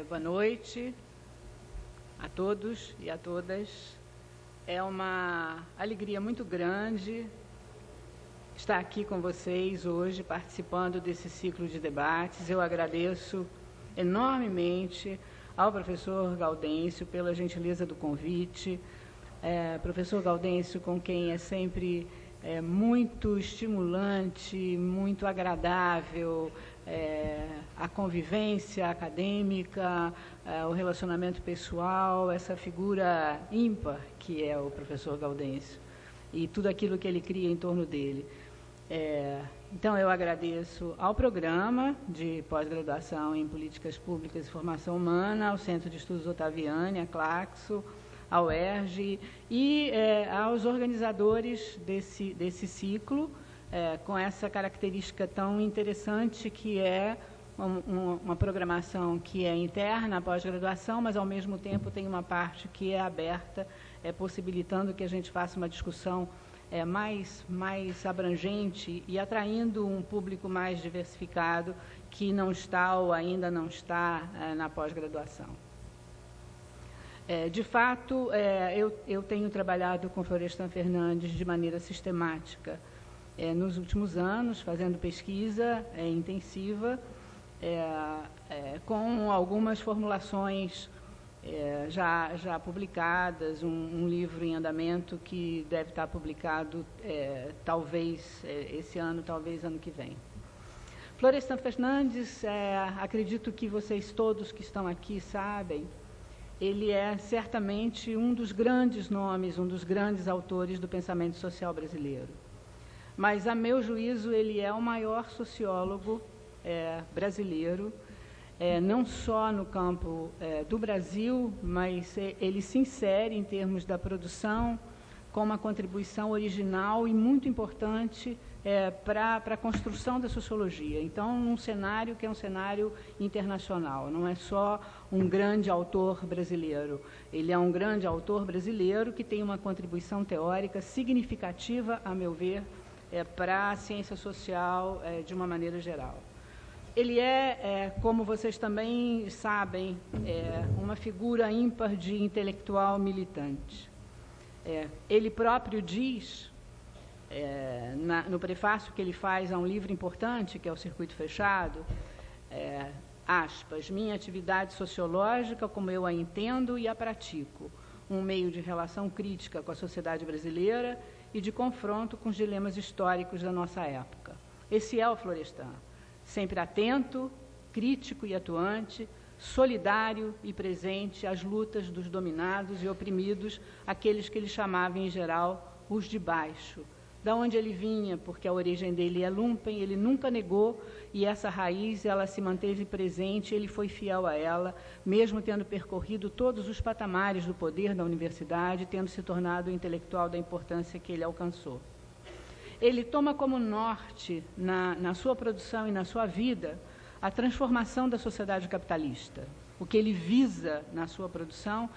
Boa noite a todos e a todas. É uma alegria muito grande estar aqui com vocês hoje, participando desse ciclo de debates. Eu agradeço enormemente ao professor Gaudêncio pela gentileza do convite. Professor Gaudêncio, com quem é sempre muito estimulante, muito agradável a convivência acadêmica, o relacionamento pessoal, essa figura ímpar que é o professor Gaudêncio e tudo aquilo que ele cria em torno dele. Então, eu agradeço ao programa de pós-graduação em Políticas Públicas e Formação Humana, ao Centro de Estudos Ottaviani, a Claxo, ao ERJ e aos organizadores desse ciclo, com essa característica tão interessante que é uma programação que é interna à pós-graduação, mas, ao mesmo tempo, tem uma parte que é aberta, possibilitando que a gente faça uma discussão mais abrangente e atraindo um público mais diversificado que não está ou ainda não está na pós-graduação. De fato, eu tenho trabalhado com Florestan Fernandes de maneira sistemática nos últimos anos, fazendo pesquisa intensiva, com algumas formulações já publicadas, um livro em andamento que deve estar publicado talvez esse ano, talvez ano que vem. Florestan Fernandes, acredito que vocês todos que estão aqui sabem, ele é certamente um dos grandes nomes, um dos grandes autores do pensamento social brasileiro. Mas, a meu juízo, ele é o maior sociólogo brasileiro, não só no campo do Brasil, mas ele se insere em termos da produção com uma contribuição original e muito importante para a construção da sociologia. Então, num cenário que é um cenário internacional, não é só um grande autor brasileiro, ele é um grande autor brasileiro que tem uma contribuição teórica significativa, a meu ver, para a ciência social de uma maneira geral. Ele como vocês também sabem, uma figura ímpar de intelectual militante. Ele próprio diz, no prefácio que ele faz a um livro importante, que é o Circuito Fechado, aspas, minha atividade sociológica, como eu a entendo e a pratico, um meio de relação crítica com a sociedade brasileira e de confronto com os dilemas históricos da nossa época. Esse é o Florestan, sempre atento, crítico e atuante, solidário e presente às lutas dos dominados e oprimidos, aqueles que ele chamava, em geral, os de baixo. Da onde ele vinha, porque a origem dele é lumpen, ele nunca negou, e essa raiz ela se manteve presente, ele foi fiel a ela, mesmo tendo percorrido todos os patamares do poder da universidade, tendo se tornado o intelectual da importância que ele alcançou. Ele toma como norte, na sua produção e na sua vida, a transformação da sociedade capitalista. O que ele visa na sua produção,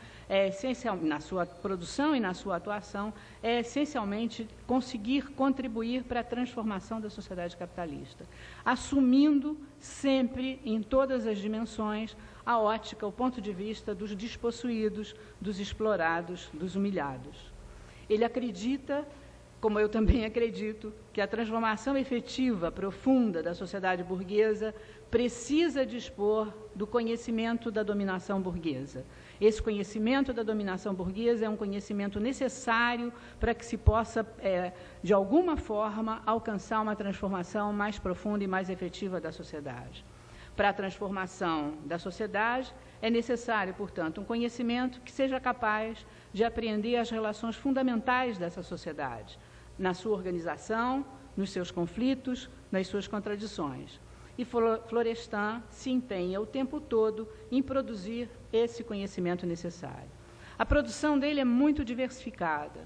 na sua produção e na sua atuação, é essencialmente conseguir contribuir para a transformação da sociedade capitalista, assumindo sempre, em todas as dimensões, a ótica, o ponto de vista dos despossuídos, dos explorados, dos humilhados. Ele acredita, como eu também acredito, que a transformação efetiva, profunda da sociedade burguesa precisa dispor do conhecimento da dominação burguesa. Esse conhecimento da dominação burguesa é um conhecimento necessário para que se possa, de alguma forma, alcançar uma transformação mais profunda e mais efetiva da sociedade. Para a transformação da sociedade, é necessário, portanto, um conhecimento que seja capaz de apreender as relações fundamentais dessa sociedade, na sua organização, nos seus conflitos, nas suas contradições. E Florestan se empenha o tempo todo em produzir esse conhecimento necessário. A produção dele é muito diversificada.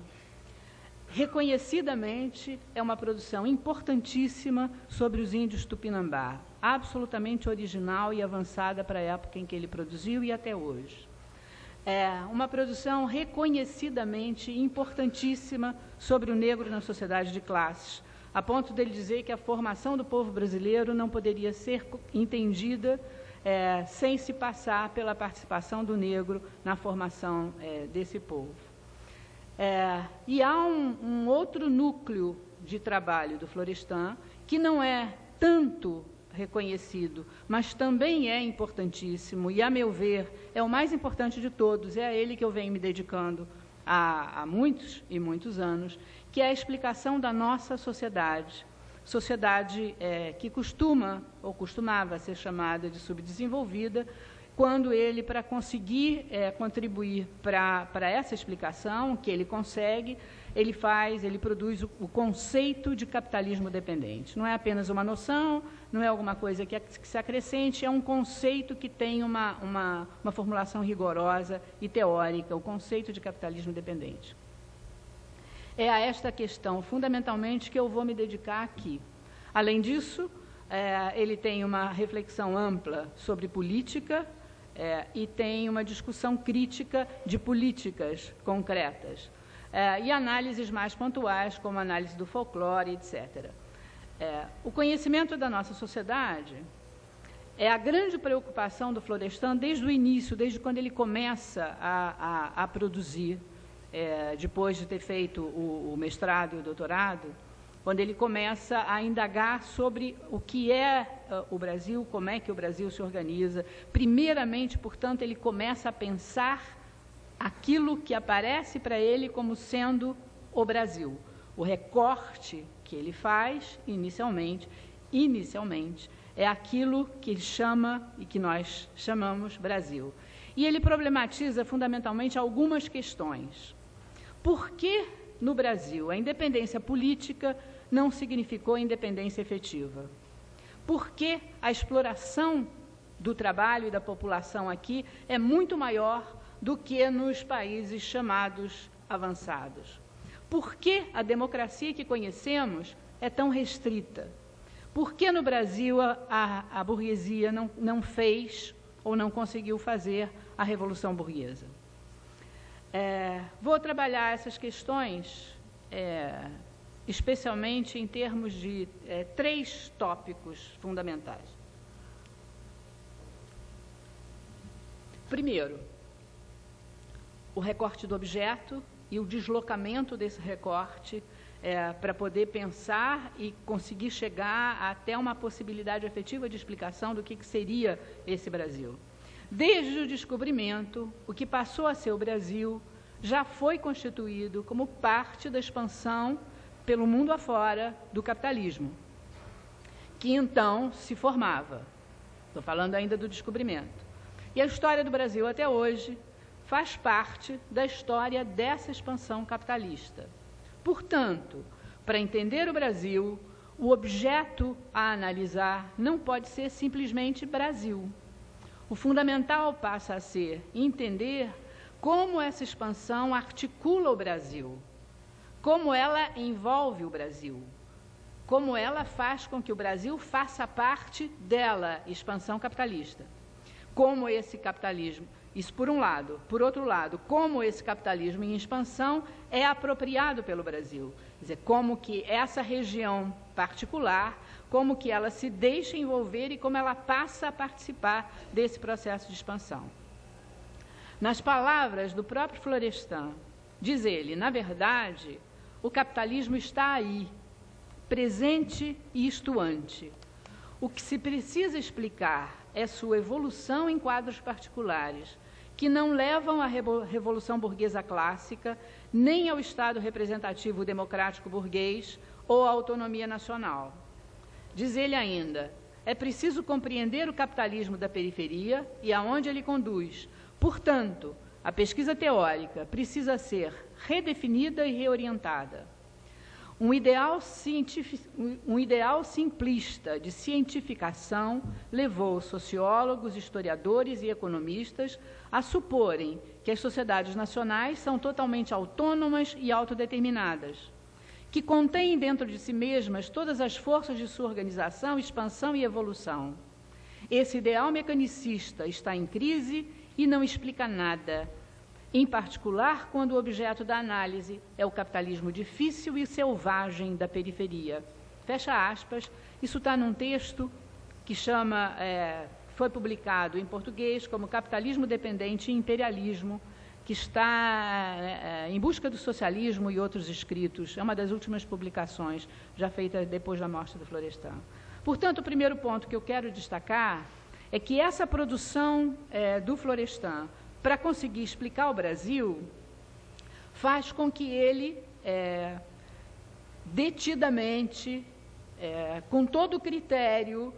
Reconhecidamente, é uma produção importantíssima sobre os índios Tupinambá, absolutamente original e avançada para a época em que ele produziu e até hoje. É uma produção reconhecidamente importantíssima sobre o negro na sociedade de classes, a ponto dele dizer que a formação do povo brasileiro não poderia ser entendida sem se passar pela participação do negro na formação desse povo. E há um outro núcleo de trabalho do Florestan, que não é tanto reconhecido, mas também é importantíssimo, e, a meu ver, é o mais importante de todos, é a ele que eu venho me dedicando há muitos e muitos anos, que é a explicação da nossa sociedade, que costumava ser chamada de subdesenvolvida, quando ele, para conseguir contribuir para essa explicação, que ele consegue, ele produz o conceito de capitalismo dependente. Não é apenas uma noção, não é alguma coisa que se acrescente, é um conceito que tem uma formulação rigorosa e teórica, o conceito de capitalismo dependente. É a esta questão, fundamentalmente, que eu vou me dedicar aqui. Além disso, ele tem uma reflexão ampla sobre política e tem uma discussão crítica de políticas concretas. E análises mais pontuais, como a análise do folclore, etc. O conhecimento da nossa sociedade é a grande preocupação do Florestan desde o início, desde quando ele começa a produzir, depois de ter feito o mestrado e o doutorado, quando ele começa a indagar sobre o que é o Brasil, como é que o Brasil se organiza. Primeiramente, portanto, ele começa a pensar aquilo que aparece para ele como sendo o Brasil. O recorte que ele faz, inicialmente, é aquilo que ele chama e que nós chamamos Brasil. E ele problematiza, fundamentalmente, algumas questões. Por que, no Brasil, a independência política não significou independência efetiva? Por que a exploração do trabalho e da população aqui é muito maior do que nos países chamados avançados? Por que a democracia que conhecemos é tão restrita? Por que no Brasil a burguesia não fez ou não conseguiu fazer a Revolução Burguesa? Vou trabalhar essas questões, especialmente em termos de 3 tópicos fundamentais. Primeiro, o recorte do objeto e o deslocamento desse recorte para poder pensar e conseguir chegar até uma possibilidade efetiva de explicação do que seria esse Brasil. Desde o descobrimento, o que passou a ser o Brasil já foi constituído como parte da expansão pelo mundo afora do capitalismo, que então se formava. Estou falando ainda do descobrimento. E a história do Brasil até hoje faz parte da história dessa expansão capitalista. Portanto, para entender o Brasil, o objeto a analisar não pode ser simplesmente Brasil. O fundamental passa a ser entender como essa expansão articula o Brasil, como ela envolve o Brasil, como ela faz com que o Brasil faça parte dela, expansão capitalista. Como esse capitalismo, isso por um lado. Por outro lado, como esse capitalismo em expansão é apropriado pelo Brasil. Quer dizer, como que essa região particular, como que ela se deixa envolver e como ela passa a participar desse processo de expansão. Nas palavras do próprio Florestan, diz ele, na verdade, o capitalismo está aí, presente e estuante. O que se precisa explicar é sua evolução em quadros particulares, que não levam à Revolução Burguesa clássica, nem ao Estado representativo democrático burguês ou à autonomia nacional. Diz ele ainda, é preciso compreender o capitalismo da periferia e aonde ele conduz. Portanto, a pesquisa teórica precisa ser redefinida e reorientada. Um ideal simplista de cientificação levou sociólogos, historiadores e economistas a suporem que as sociedades nacionais são totalmente autônomas e autodeterminadas, que contêm dentro de si mesmas todas as forças de sua organização, expansão e evolução. Esse ideal mecanicista está em crise e não explica nada, em particular quando o objeto da análise é o capitalismo difícil e selvagem da periferia. Fecha aspas, isso está num texto que chama foi publicado em português como Capitalismo Dependente e Imperialismo, que está em busca do socialismo e outros escritos. É uma das últimas publicações, já feita depois da morte do Florestan. Portanto, o primeiro ponto que eu quero destacar é que essa produção do Florestan, para conseguir explicar o Brasil, faz com que ele, detidamente, com todo o critério,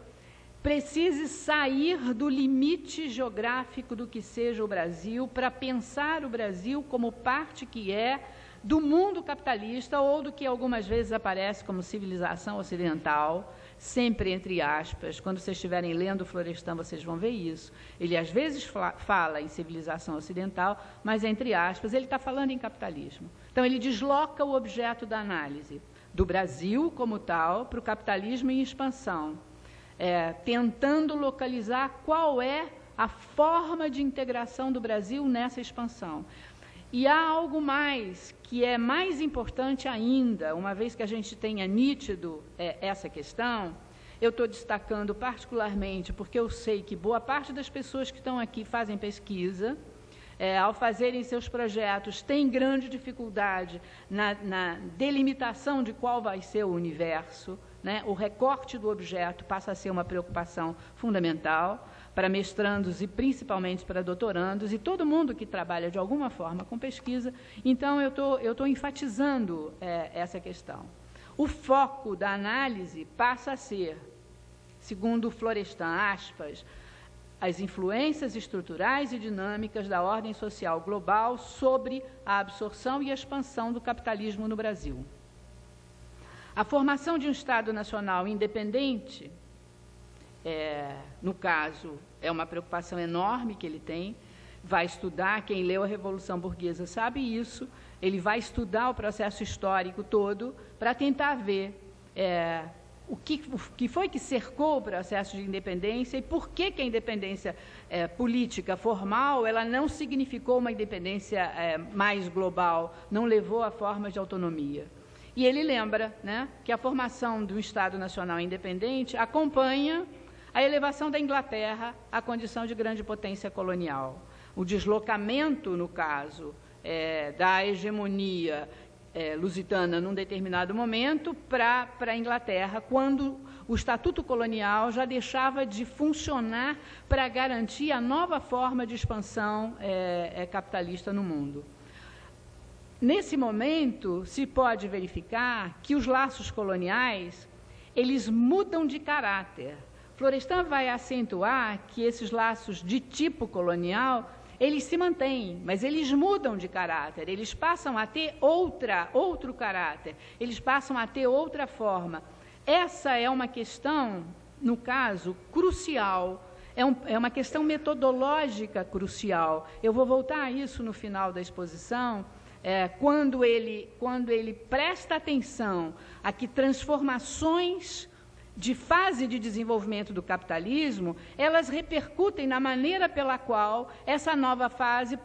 precise sair do limite geográfico do que seja o Brasil para pensar o Brasil como parte que é do mundo capitalista ou do que algumas vezes aparece como civilização ocidental, sempre entre aspas. Quando vocês estiverem lendo Florestan, vocês vão ver isso. Ele às vezes fala em civilização ocidental, mas entre aspas, ele está falando em capitalismo. Então ele desloca o objeto da análise do Brasil como tal para o capitalismo em expansão, tentando localizar qual é a forma de integração do Brasil nessa expansão. E há algo mais, que é mais importante ainda, uma vez que a gente tenha nítido essa questão, eu estou destacando particularmente porque eu sei que boa parte das pessoas que estão aqui fazem pesquisa, ao fazerem seus projetos, têm grande dificuldade na delimitação de qual vai ser o universo, né? O recorte do objeto passa a ser uma preocupação fundamental para mestrandos e principalmente para doutorandos e todo mundo que trabalha de alguma forma com pesquisa. Então, eu estou enfatizando essa questão. O foco da análise passa a ser, segundo Florestan, aspas, as influências estruturais e dinâmicas da ordem social global sobre a absorção e a expansão do capitalismo no Brasil. A formação de um Estado nacional independente, no caso, é uma preocupação enorme que ele tem, vai estudar, quem leu a Revolução Burguesa sabe isso, ele vai estudar o processo histórico todo para tentar ver o que foi que cercou o processo de independência e por que a independência política formal ela não significou uma independência mais global, não levou a formas de autonomia. E ele lembra, né, que a formação de um Estado Nacional independente acompanha a elevação da Inglaterra à condição de grande potência colonial. O deslocamento, no caso, da hegemonia lusitana num determinado momento para a Inglaterra, quando o Estatuto Colonial já deixava de funcionar para garantir a nova forma de expansão capitalista no mundo. Nesse momento, se pode verificar que os laços coloniais, eles mudam de caráter. Florestan vai acentuar que esses laços de tipo colonial, eles se mantêm, mas eles mudam de caráter, eles passam a ter outro caráter, eles passam a ter outra forma. Essa é uma questão, no caso, crucial, é uma questão metodológica crucial. Eu vou voltar a isso no final da exposição, quando ele presta atenção a que transformações de fase de desenvolvimento do capitalismo, elas repercutem na maneira pela qual essa nova fase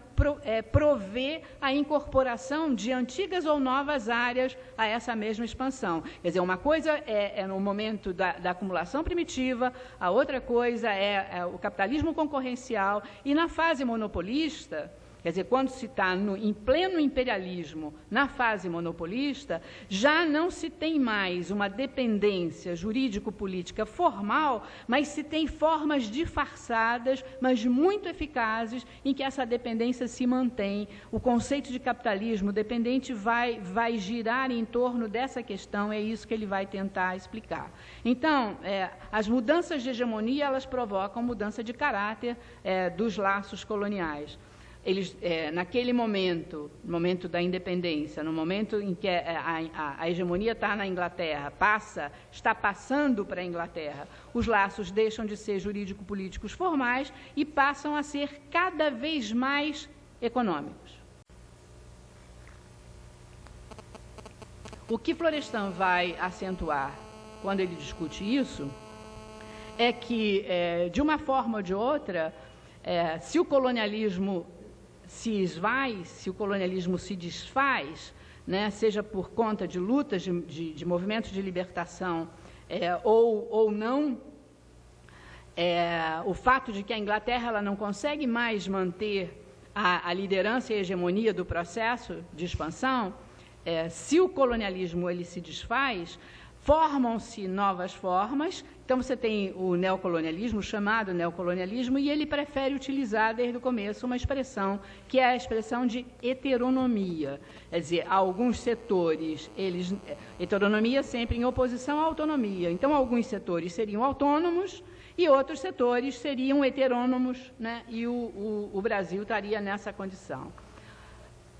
provê a incorporação de antigas ou novas áreas a essa mesma expansão. Quer dizer, uma coisa é no momento da acumulação primitiva, a outra coisa é o capitalismo concorrencial, e na fase monopolista, quer dizer, quando se está em pleno imperialismo, na fase monopolista, já não se tem mais uma dependência jurídico-política formal, mas se tem formas disfarçadas, mas muito eficazes, em que essa dependência se mantém. O conceito de capitalismo dependente vai girar em torno dessa questão, é isso que ele vai tentar explicar. Então, as mudanças de hegemonia, elas provocam mudança de caráter dos laços coloniais. Eles, naquele momento, no momento da independência, no momento em que a hegemonia está na Inglaterra, está passando para a Inglaterra, os laços deixam de ser jurídico-políticos formais e passam a ser cada vez mais econômicos. O que Florestan vai acentuar quando ele discute isso é que, de uma forma ou de outra, se o colonialismo se esvai, se o colonialismo se desfaz, né, seja por conta de lutas, de movimentos de libertação ou não, o fato de que a Inglaterra ela não consegue mais manter a liderança e a hegemonia do processo de expansão, se o colonialismo ele se desfaz, formam-se novas formas. Então, você tem o neocolonialismo, chamado neocolonialismo, e ele prefere utilizar, desde o começo, uma expressão que é a expressão de heteronomia. Quer dizer, alguns setores, heteronomia sempre em oposição à autonomia. Então, alguns setores seriam autônomos e outros setores seriam heterônomos, né? E o Brasil estaria nessa condição.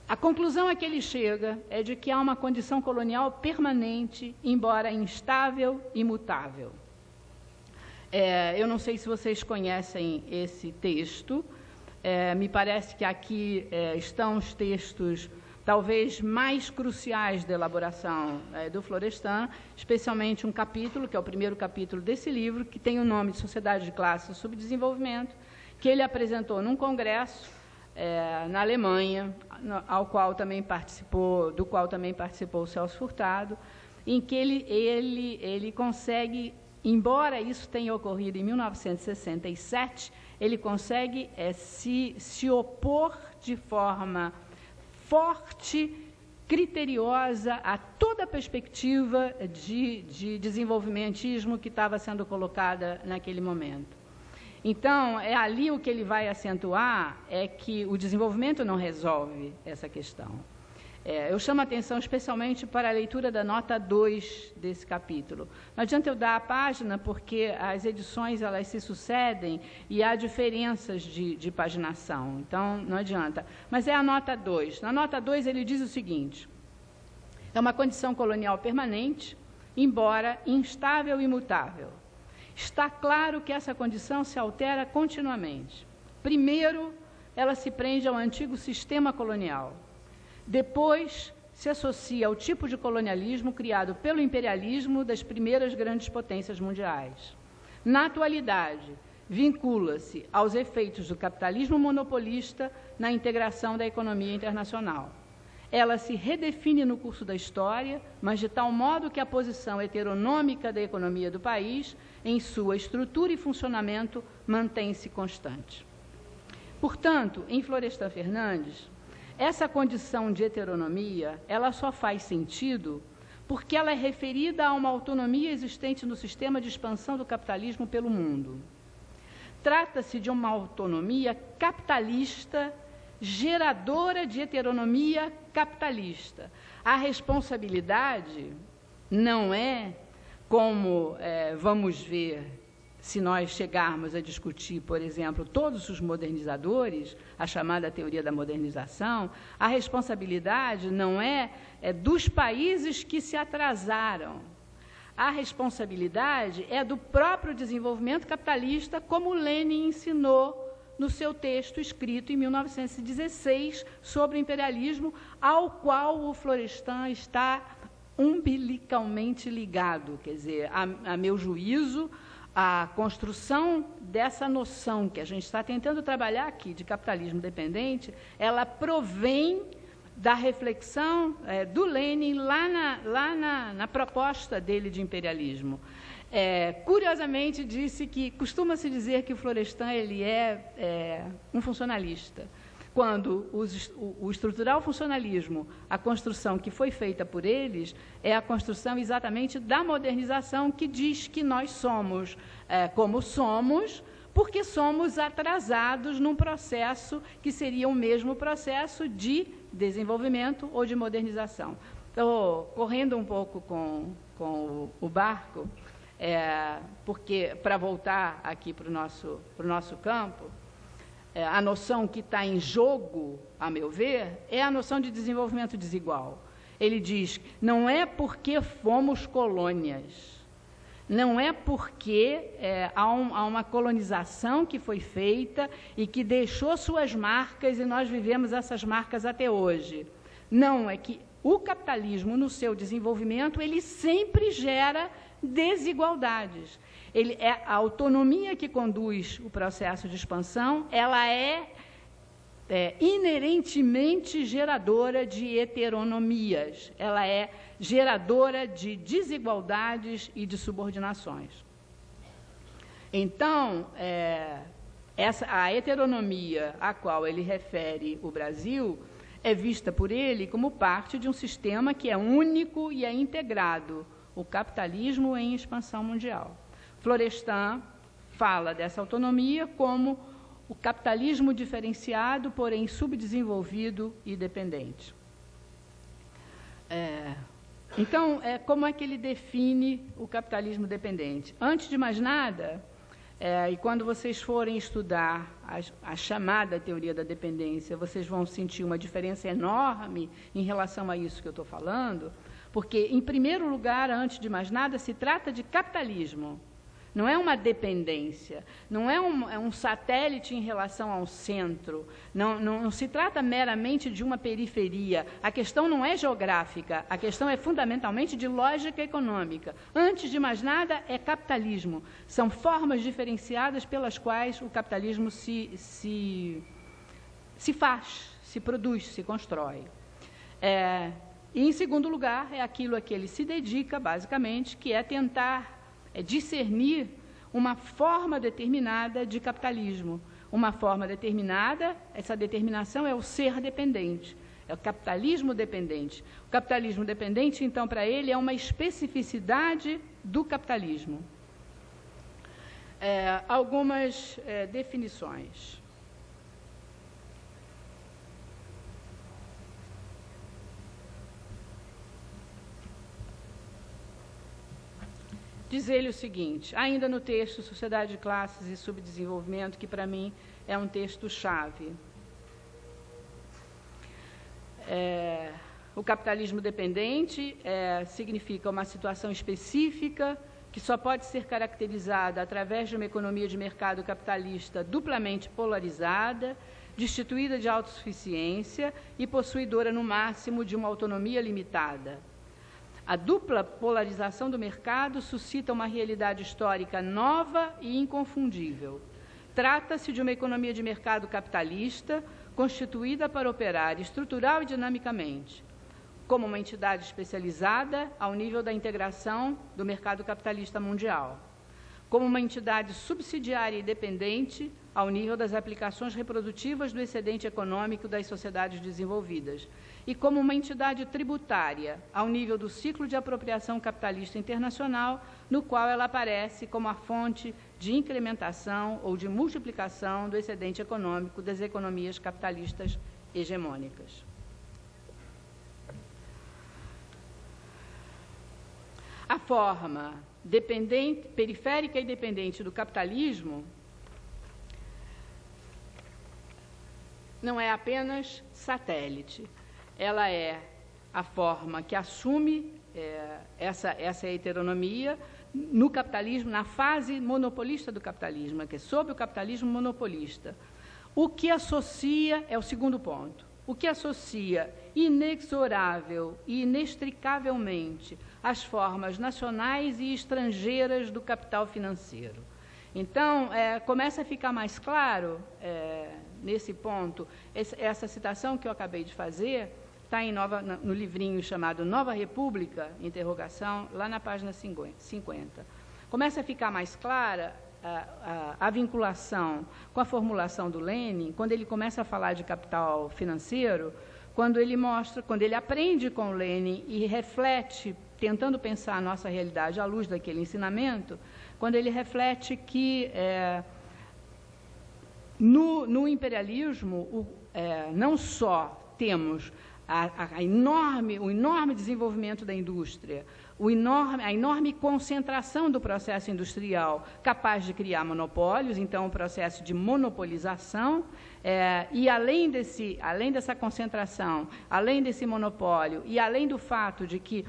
A conclusão a que ele chega é de que há uma condição colonial permanente, embora instável e mutável. Eu não sei se vocês conhecem esse texto, me parece que aqui estão os textos talvez mais cruciais da elaboração do Florestan, especialmente um capítulo, que é o primeiro capítulo desse livro, que tem o nome de Sociedade de Classe e Subdesenvolvimento, que ele apresentou num congresso na Alemanha, do qual também participou o Celso Furtado, em que ele consegue, embora isso tenha ocorrido em 1967, ele consegue se opor de forma forte, criteriosa a toda a perspectiva de desenvolvimentismo que estava sendo colocada naquele momento. Então, ali o que ele vai acentuar é que o desenvolvimento não resolve essa questão. Eu chamo a atenção especialmente para a leitura da nota 2 desse capítulo. Não adianta eu dar a página, porque as edições elas se sucedem e há diferenças de paginação, então não adianta. Mas é a nota 2. Na nota 2 ele diz o seguinte: é uma condição colonial permanente, embora instável e mutável. Está claro que essa condição se altera continuamente. Primeiro, ela se prende ao antigo sistema colonial. Depois, se associa ao tipo de colonialismo criado pelo imperialismo das primeiras grandes potências mundiais. Na atualidade, vincula-se aos efeitos do capitalismo monopolista na integração da economia internacional. Ela se redefine no curso da história, mas de tal modo que a posição heteronômica da economia do país, em sua estrutura e funcionamento, mantém-se constante. Portanto, em Florestan Fernandes, essa condição de heteronomia, ela só faz sentido porque ela é referida a uma autonomia existente no sistema de expansão do capitalismo pelo mundo. Trata-se de uma autonomia capitalista, geradora de heteronomia capitalista. A responsabilidade não é, como vamos ver se nós chegarmos a discutir, por exemplo, todos os modernizadores, a chamada teoria da modernização, a responsabilidade não é dos países que se atrasaram. A responsabilidade é do próprio desenvolvimento capitalista, como Lenin ensinou no seu texto escrito em 1916 sobre o imperialismo, ao qual o Florestan está umbilicalmente ligado. Quer dizer, a meu juízo, a construção dessa noção que a gente está tentando trabalhar aqui, de capitalismo dependente, ela provém da reflexão do Lenin lá na proposta dele de imperialismo. Curiosamente, costuma-se dizer que o Florestan ele é um funcionalista, quando o estrutural funcionalismo, a construção que foi feita por eles, é a construção exatamente da modernização, que diz que nós somos como somos, porque somos atrasados num processo que seria o mesmo processo de desenvolvimento ou de modernização. Estou correndo um pouco com o barco, porque, para voltar aqui para o nosso campo, a noção que está em jogo, a meu ver, é a noção de desenvolvimento desigual. Ele diz, não é porque fomos colônias, não é porque há uma colonização que foi feita e que deixou suas marcas e nós vivemos essas marcas até hoje. Não, é que o capitalismo, no seu desenvolvimento, ele sempre gera desigualdades. A autonomia que conduz o processo de expansão, ela é inerentemente geradora de heteronomias, ela é geradora de desigualdades e de subordinações. Então, a heteronomia a qual ele refere o Brasil é vista por ele como parte de um sistema que é único e é integrado, o capitalismo em expansão mundial. Florestan fala dessa autonomia como o capitalismo diferenciado, porém subdesenvolvido e dependente. Então, como é que ele define o capitalismo dependente? Antes de mais nada, e quando vocês forem estudar a chamada teoria da dependência, vocês vão sentir uma diferença enorme em relação a isso que eu estou falando, porque, em primeiro lugar, antes de mais nada, se trata de capitalismo. Não é uma dependência, não é um satélite em relação ao centro, não se trata meramente de uma periferia. A questão não é geográfica, a questão é fundamentalmente de lógica econômica. Antes de mais nada, é capitalismo. São formas diferenciadas pelas quais o capitalismo se faz, se produz, se constrói. E, em segundo lugar, é aquilo a que ele se dedica, basicamente, que é tentar discernir uma forma determinada de capitalismo. Uma forma determinada, essa determinação é o ser dependente, é o capitalismo dependente. O capitalismo dependente, então, para ele, é uma especificidade do capitalismo. Algumas definições. Diz ele o seguinte, ainda no texto Sociedade de Classes e Subdesenvolvimento, que para mim é um texto-chave. O capitalismo dependente significa uma situação específica que só pode ser caracterizada através de uma economia de mercado capitalista duplamente polarizada, destituída de autossuficiência e possuidora, no máximo, de uma autonomia limitada. A dupla polarização do mercado suscita uma realidade histórica nova e inconfundível. Trata-se de uma economia de mercado capitalista constituída para operar estrutural e dinamicamente, como uma entidade especializada ao nível da integração do mercado capitalista mundial, como uma entidade subsidiária e dependente ao nível das aplicações reprodutivas do excedente econômico das sociedades desenvolvidas, e como uma entidade tributária ao nível do ciclo de apropriação capitalista internacional, no qual ela aparece como a fonte de incrementação ou de multiplicação do excedente econômico das economias capitalistas hegemônicas. A forma periférica e dependente do capitalismo não é apenas satélite. Ela é a forma que assume essa heteronomia no capitalismo, na fase monopolista do capitalismo, que é sob o capitalismo monopolista. O que associa, é o segundo ponto, o que associa inexorável e inextricavelmente as formas nacionais e estrangeiras do capital financeiro. Então, começa a ficar mais claro, nesse ponto, essa citação que eu acabei de fazer, está no livrinho chamado Nova República, interrogação, lá na página 50. Começa a ficar mais clara a vinculação com a formulação do Lenin, quando ele começa a falar de capital financeiro, quando ele aprende com o Lenin e reflete, tentando pensar a nossa realidade à luz daquele ensinamento, quando ele reflete que no imperialismo não só temos o enorme desenvolvimento da indústria, a enorme concentração do processo industrial capaz de criar monopólios, então um processo de monopolização, e além dessa concentração, além desse monopólio, e além do fato de que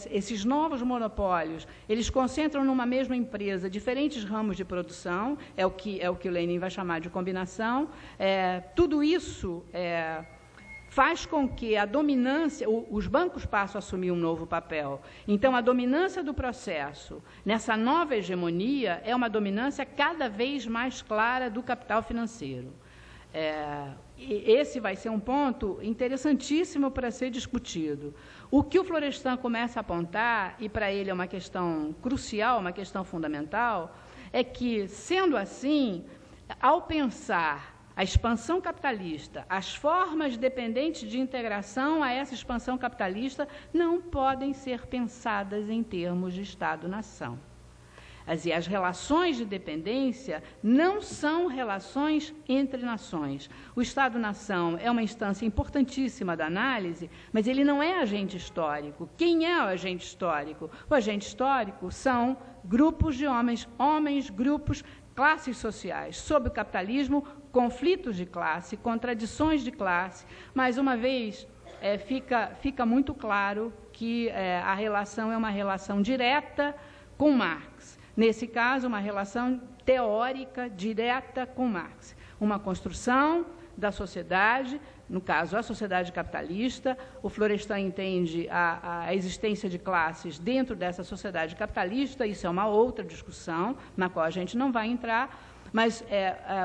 esses novos monopólios, eles concentram numa mesma empresa diferentes ramos de produção, é o que o Lenin vai chamar de combinação, tudo isso faz com que a dominância, os bancos passam a assumir um novo papel. Então, a dominância do processo nessa nova hegemonia é uma dominância cada vez mais clara do capital financeiro. Esse vai ser um ponto interessantíssimo para ser discutido. O que o Florestan começa a apontar, e para ele é uma questão crucial, uma questão fundamental, é que, sendo assim, ao pensar a expansão capitalista, as formas dependentes de integração a essa expansão capitalista não podem ser pensadas em termos de Estado-nação. As relações de dependência não são relações entre nações. O Estado-nação é uma instância importantíssima da análise, mas ele não é agente histórico. Quem é o agente histórico? O agente histórico são grupos de homens, grupos, classes sociais. Sob o capitalismo, conflitos de classe, contradições de classe. Mais uma vez, fica muito claro que a relação é uma relação direta com Marx. Nesse caso, uma relação teórica direta com Marx. Uma construção da sociedade, no caso, a sociedade capitalista. O Florestan entende a existência de classes dentro dessa sociedade capitalista, isso é uma outra discussão, na qual a gente não vai entrar, mas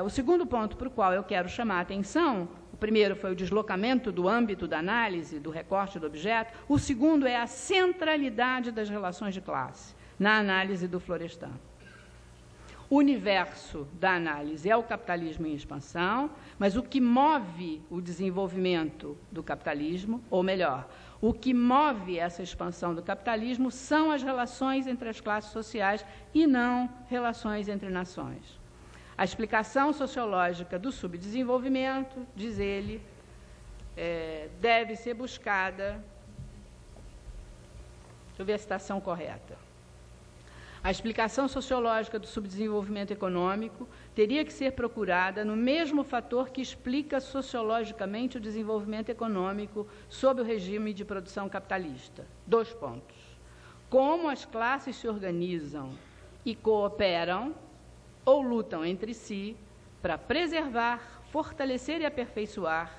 o segundo ponto para o qual eu quero chamar a atenção, o primeiro foi o deslocamento do âmbito da análise, do recorte do objeto, o segundo é a centralidade das relações de classe na análise do Florestan. O universo da análise é o capitalismo em expansão, mas o que move o desenvolvimento do capitalismo, ou melhor, o que move essa expansão do capitalismo são as relações entre as classes sociais e não relações entre nações. A explicação sociológica do subdesenvolvimento, diz ele, deve ser buscada... Deixa eu ver a citação correta. A explicação sociológica do subdesenvolvimento econômico teria que ser procurada no mesmo fator que explica sociologicamente o desenvolvimento econômico sob o regime de produção capitalista. 2 pontos. Como as classes se organizam e cooperam ou lutam entre si para preservar, fortalecer e aperfeiçoar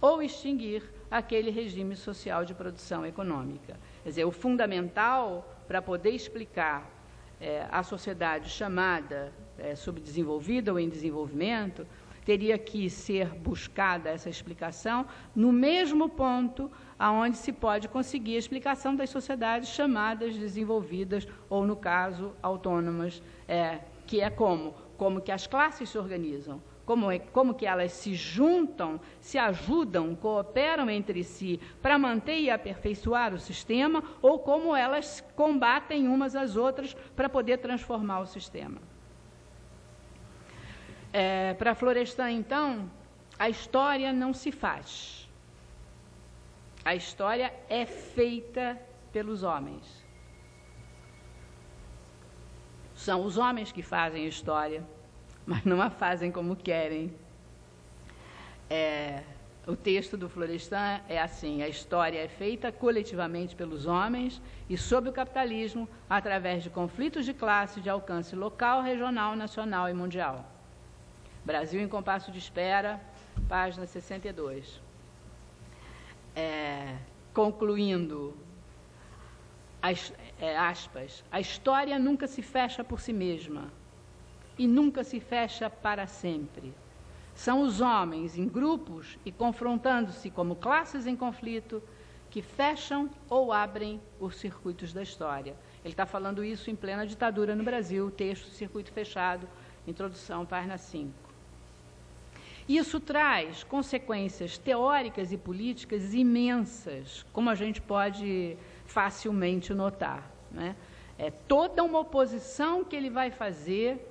ou extinguir aquele regime social de produção econômica. Quer dizer, o fundamental para poder explicar a sociedade chamada subdesenvolvida ou em desenvolvimento, teria que ser buscada essa explicação no mesmo ponto aonde se pode conseguir a explicação das sociedades chamadas desenvolvidas ou, no caso, autônomas, que é como que as classes se organizam, como que elas se juntam, se ajudam, cooperam entre si para manter e aperfeiçoar o sistema, ou como elas combatem umas às outras para poder transformar o sistema. Para Florestan, então, a história não se faz. A história é feita pelos homens. São os homens que fazem a história, mas não a fazem como querem. O texto do Florestan é assim: a história é feita coletivamente pelos homens e sob o capitalismo, através de conflitos de classe de alcance local, regional, nacional e mundial. Brasil em Compasso de Espera, página 62. Concluindo, aspas, a história nunca se fecha por si mesma e nunca se fecha para sempre. São os homens em grupos e confrontando-se como classes em conflito que fecham ou abrem os circuitos da história. Ele está falando isso em plena ditadura no Brasil, texto Circuito Fechado, introdução, página 5. Isso traz consequências teóricas e políticas imensas, como a gente pode facilmente notar, né? É toda uma oposição que ele vai fazer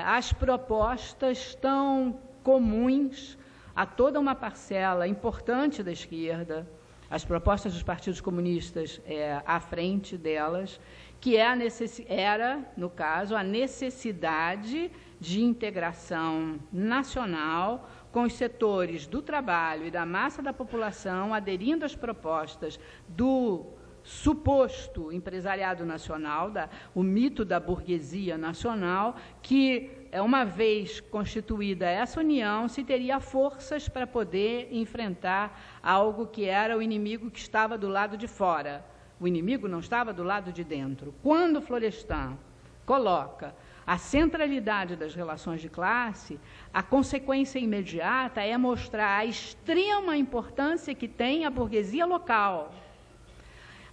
às propostas tão comuns a toda uma parcela importante da esquerda, as propostas dos partidos comunistas à frente delas, que era, no caso, a necessidade de integração nacional com os setores do trabalho e da massa da população aderindo às propostas do suposto empresariado nacional, o mito da burguesia nacional, que, uma vez constituída essa união, se teria forças para poder enfrentar algo que era o inimigo que estava do lado de fora. O inimigo não estava do lado de dentro. Quando Florestan coloca a centralidade das relações de classe, a consequência imediata é mostrar a extrema importância que tem a burguesia local.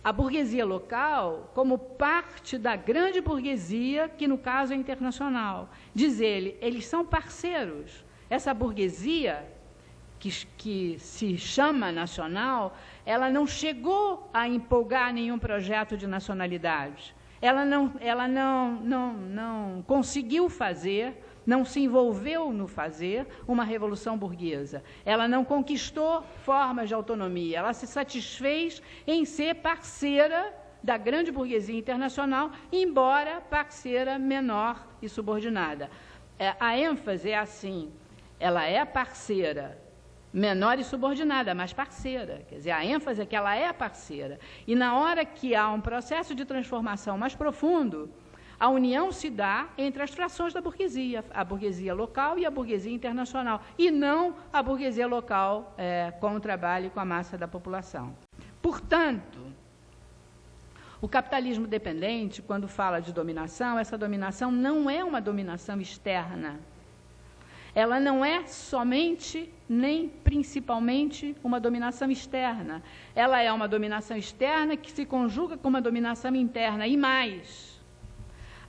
a burguesia local como parte da grande burguesia, que no caso é internacional. Diz ele, eles são parceiros. Essa burguesia, que se chama nacional, ela não chegou a empolgar nenhum projeto de nacionalidade. Ela não conseguiu fazer, não se envolveu no fazer uma revolução burguesa. Ela não conquistou formas de autonomia. Ela se satisfez em ser parceira da grande burguesia internacional, embora parceira menor e subordinada. A ênfase é assim, ela é parceira, menor e subordinada, mas parceira. Quer dizer, a ênfase é que ela é parceira. E na hora que há um processo de transformação mais profundo, a união se dá entre as frações da burguesia, a burguesia local e a burguesia internacional, e não a burguesia local com o trabalho e com a massa da população. Portanto, o capitalismo dependente, quando fala de dominação, essa dominação não é uma dominação externa. Ela não é somente, nem principalmente, uma dominação externa. Ela é uma dominação externa que se conjuga com uma dominação interna. E mais,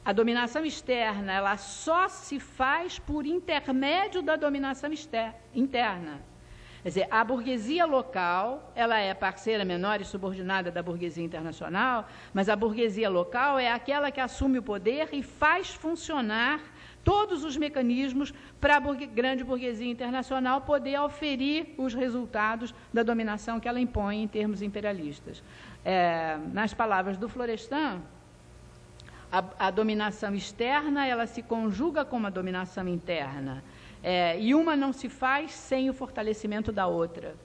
a dominação externa, ela só se faz por intermédio da dominação interna. Quer dizer, a burguesia local, ela é parceira menor e subordinada da burguesia internacional, mas a burguesia local é aquela que assume o poder e faz funcionar todos os mecanismos para a grande burguesia internacional poder auferir os resultados da dominação que ela impõe em termos imperialistas. Nas palavras do Florestan, a dominação externa, ela se conjuga com uma dominação interna, e uma não se faz sem o fortalecimento da outra.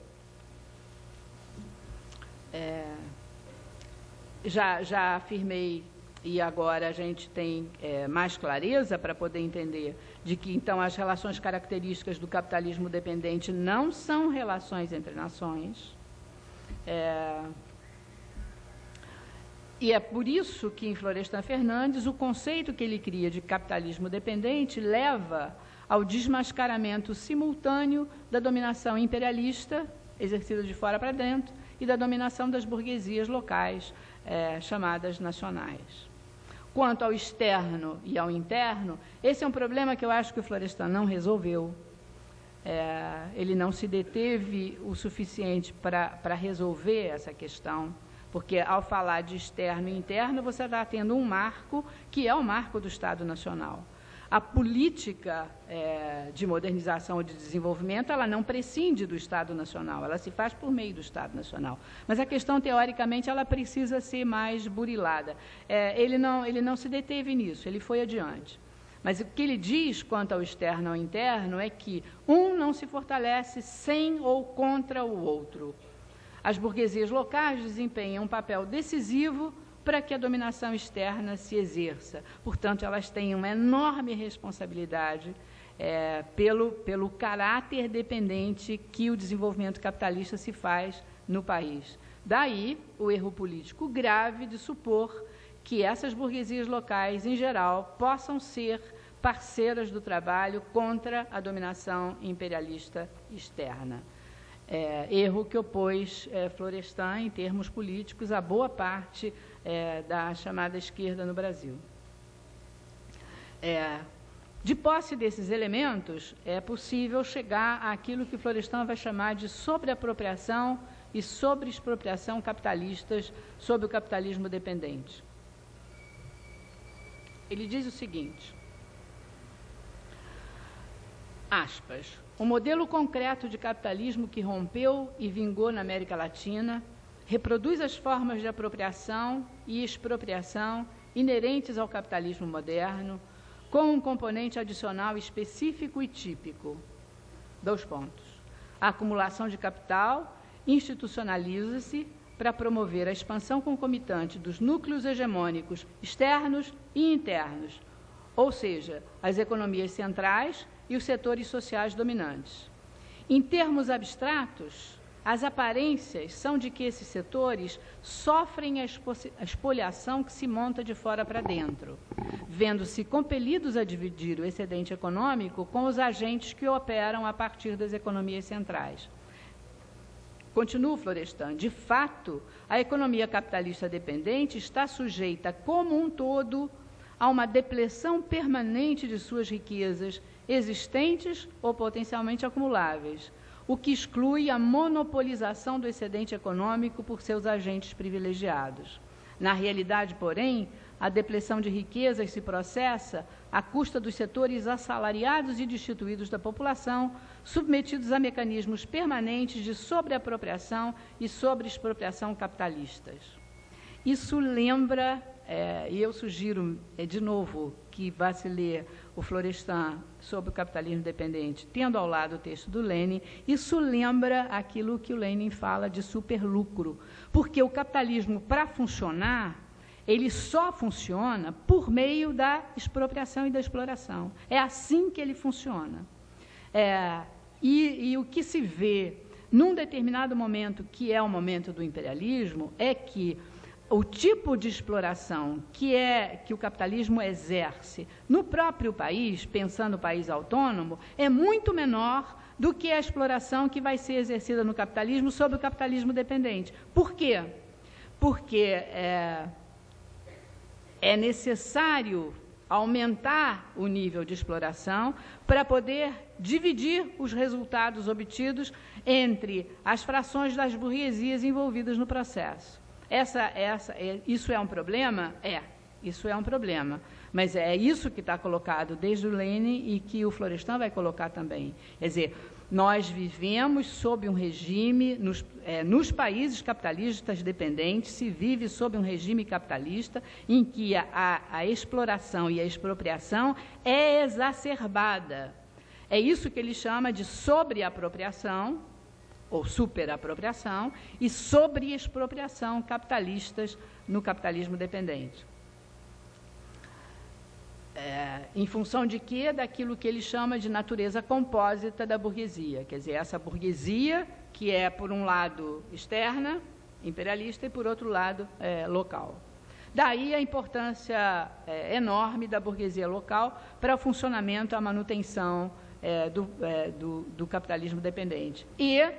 Já afirmei, e agora a gente tem mais clareza para poder entender de que, então, as relações características do capitalismo dependente não são relações entre nações. E é por isso que, em Florestan Fernandes, o conceito que ele cria de capitalismo dependente leva ao desmascaramento simultâneo da dominação imperialista, exercida de fora para dentro, e da dominação das burguesias locais, chamadas nacionais. Quanto ao externo e ao interno, esse é um problema que eu acho que o Florestan não resolveu. Ele não se deteve o suficiente para resolver essa questão, porque ao falar de externo e interno, você está tendo um marco que é o marco do Estado Nacional. A política de modernização ou de desenvolvimento, ela não prescinde do Estado Nacional, ela se faz por meio do Estado Nacional. Mas a questão, teoricamente, ela precisa ser mais burilada. Ele não se deteve nisso, ele foi adiante. Mas o que ele diz quanto ao externo e ao interno é que um não se fortalece sem ou contra o outro. As burguesias locais desempenham um papel decisivo para que a dominação externa se exerça. Portanto, elas têm uma enorme responsabilidade pelo caráter dependente que o desenvolvimento capitalista se faz no país. Daí o erro político grave de supor que essas burguesias locais, em geral, possam ser parceiras do trabalho contra a dominação imperialista externa. Erro que opôs Florestan, em termos políticos, a boa parte da chamada esquerda no Brasil. De posse desses elementos, é possível chegar àquilo que Florestan vai chamar de sobreapropriação e sobreexpropriação capitalistas sob o capitalismo dependente. Ele diz o seguinte, aspas, o modelo concreto de capitalismo que rompeu e vingou na América Latina reproduz as formas de apropriação e expropriação inerentes ao capitalismo moderno, com um componente adicional específico e típico. 2 pontos. A acumulação de capital institucionaliza-se para promover a expansão concomitante dos núcleos hegemônicos externos e internos, ou seja, as economias centrais e os setores sociais dominantes. Em termos abstratos, as aparências são de que esses setores sofrem a espoliação que se monta de fora para dentro, vendo-se compelidos a dividir o excedente econômico com os agentes que operam a partir das economias centrais. continua o Florestan, de fato, a economia capitalista dependente está sujeita, como um todo, a uma depleção permanente de suas riquezas existentes ou potencialmente acumuláveis, o que exclui a monopolização do excedente econômico por seus agentes privilegiados. Na realidade, porém, a depleção de riquezas se processa à custa dos setores assalariados e destituídos da população, submetidos a mecanismos permanentes de sobreapropriação e sobreexpropriação capitalistas. Isso lembra, e eu sugiro, de novo, que vá se ler o Florestan sobre o capitalismo dependente, tendo ao lado o texto do Lenin, isso lembra aquilo que o Lenin fala de superlucro, porque o capitalismo, para funcionar, ele só funciona por meio da expropriação e da exploração. É assim que ele funciona. E o que se vê num determinado momento, que é o momento do imperialismo, é que o tipo de exploração que o capitalismo exerce no próprio país, pensando o país autônomo, é muito menor do que a exploração que vai ser exercida no capitalismo sobre o capitalismo dependente. Por quê? Porque é necessário aumentar o nível de exploração para poder dividir os resultados obtidos entre as frações das burguesias envolvidas no processo. Isso é um problema? Isso é um problema. Mas é isso que está colocado desde o Lenin e que o Florestan vai colocar também. Quer dizer, nós vivemos sob um regime, nos países capitalistas dependentes, se vive sob um regime capitalista em que a exploração e a expropriação é exacerbada. É isso que ele chama de sobreapropriação, ou superapropriação, e sobreexpropriação capitalistas no capitalismo dependente. Em função de quê? Daquilo que ele chama de natureza compósita da burguesia. Quer dizer, essa burguesia que é, por um lado, externa, imperialista, e, por outro lado, local. Daí a importância enorme da burguesia local para o funcionamento, a manutenção do capitalismo dependente. E,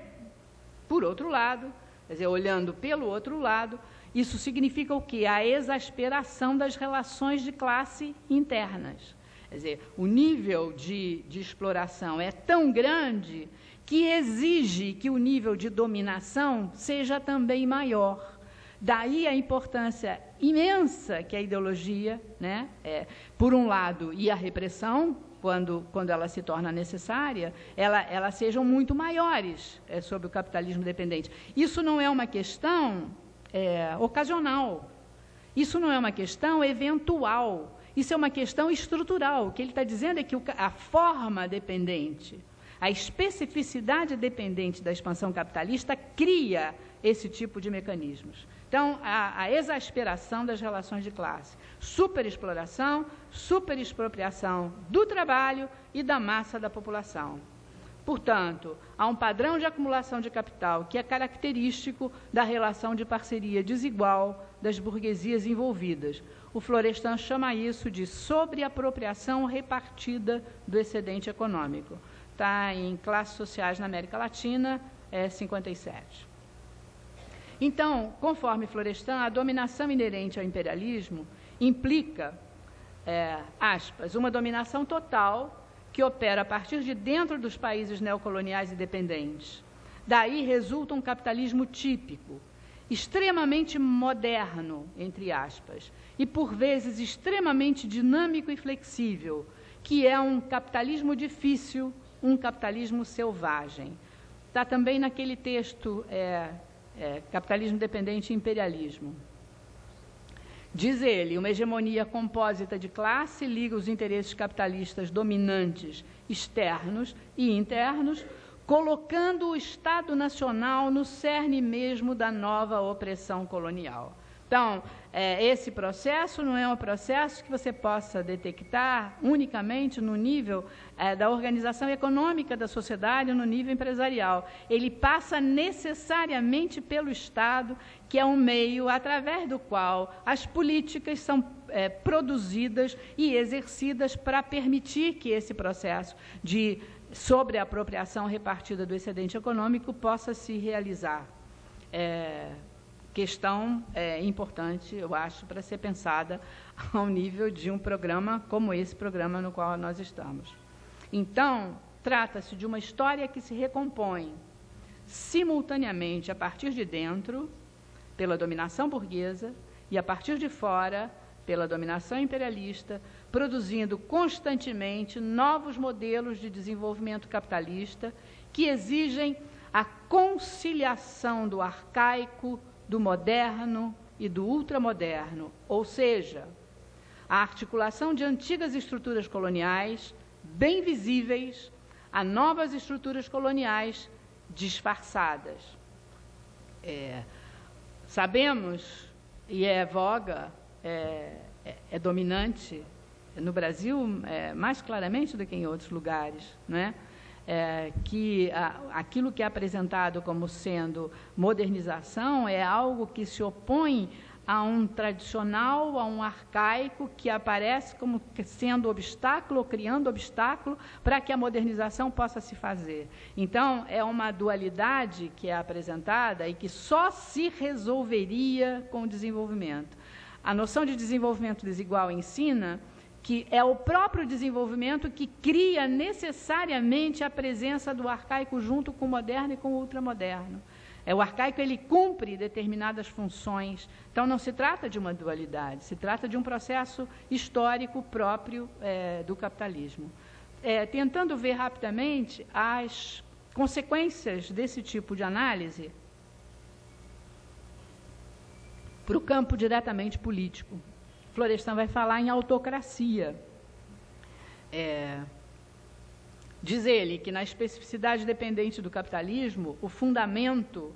por outro lado, quer dizer, olhando pelo outro lado, isso significa o quê? A exasperação das relações de classe internas. Quer dizer, o nível de exploração é tão grande que exige que o nível de dominação seja também maior. Daí a importância imensa que a ideologia, por um lado, e a repressão, quando ela se torna necessária, elas sejam muito maiores sobre o capitalismo dependente. Isso não é uma questão ocasional, isso não é uma questão eventual, isso é uma questão estrutural. O que ele está dizendo é que a forma dependente, a especificidade dependente da expansão capitalista cria esse tipo de mecanismos. Então, a exasperação das relações de classe, superexploração, superexpropriação do trabalho e da massa da população. Portanto, há um padrão de acumulação de capital que é característico da relação de parceria desigual das burguesias envolvidas. O Florestan chama isso de sobreapropriação repartida do excedente econômico. Está em Classes Sociais na América Latina, 57. Então, conforme Florestan, a dominação inerente ao imperialismo implica, aspas, uma dominação total que opera a partir de dentro dos países neocoloniais e dependentes. Daí resulta um capitalismo típico, extremamente moderno, entre aspas, e por vezes extremamente dinâmico e flexível, que é um capitalismo difícil, um capitalismo selvagem. Está também naquele texto, Capitalismo Dependente e Imperialismo. Diz ele, uma hegemonia compósita de classe liga os interesses capitalistas dominantes externos e internos, colocando o Estado Nacional no cerne mesmo da nova opressão colonial. Então, esse processo não é um processo que você possa detectar unicamente no nível da organização econômica da sociedade, no nível empresarial. Ele passa necessariamente pelo Estado, que é um meio através do qual as políticas são produzidas e exercidas para permitir que esse processo de sobreapropriação repartida do excedente econômico possa se realizar. Questão importante, eu acho, para ser pensada ao nível de um programa como esse programa no qual nós estamos. Então, trata-se de uma história que se recompõe simultaneamente a partir de dentro, pela dominação burguesa, e a partir de fora, pela dominação imperialista, produzindo constantemente novos modelos de desenvolvimento capitalista que exigem a conciliação do arcaico, do moderno e do ultramoderno, ou seja, a articulação de antigas estruturas coloniais, bem visíveis, a novas estruturas coloniais disfarçadas. Sabemos, e é voga, é dominante no Brasil, mais claramente do que em outros lugares, não é? Que aquilo que é apresentado como sendo modernização é algo que se opõe a um tradicional, a um arcaico, que aparece como sendo obstáculo, ou criando obstáculo para que a modernização possa se fazer. Então, é uma dualidade que é apresentada e que só se resolveria com o desenvolvimento. A noção de desenvolvimento desigual ensina que é o próprio desenvolvimento que cria necessariamente a presença do arcaico junto com o moderno e com o ultramoderno. O arcaico, ele cumpre determinadas funções. Então, não se trata de uma dualidade, se trata de um processo histórico próprio do capitalismo. Tentando ver rapidamente as consequências desse tipo de análise para o campo diretamente político. Florestan vai falar em autocracia. Diz ele que na especificidade dependente do capitalismo, o fundamento,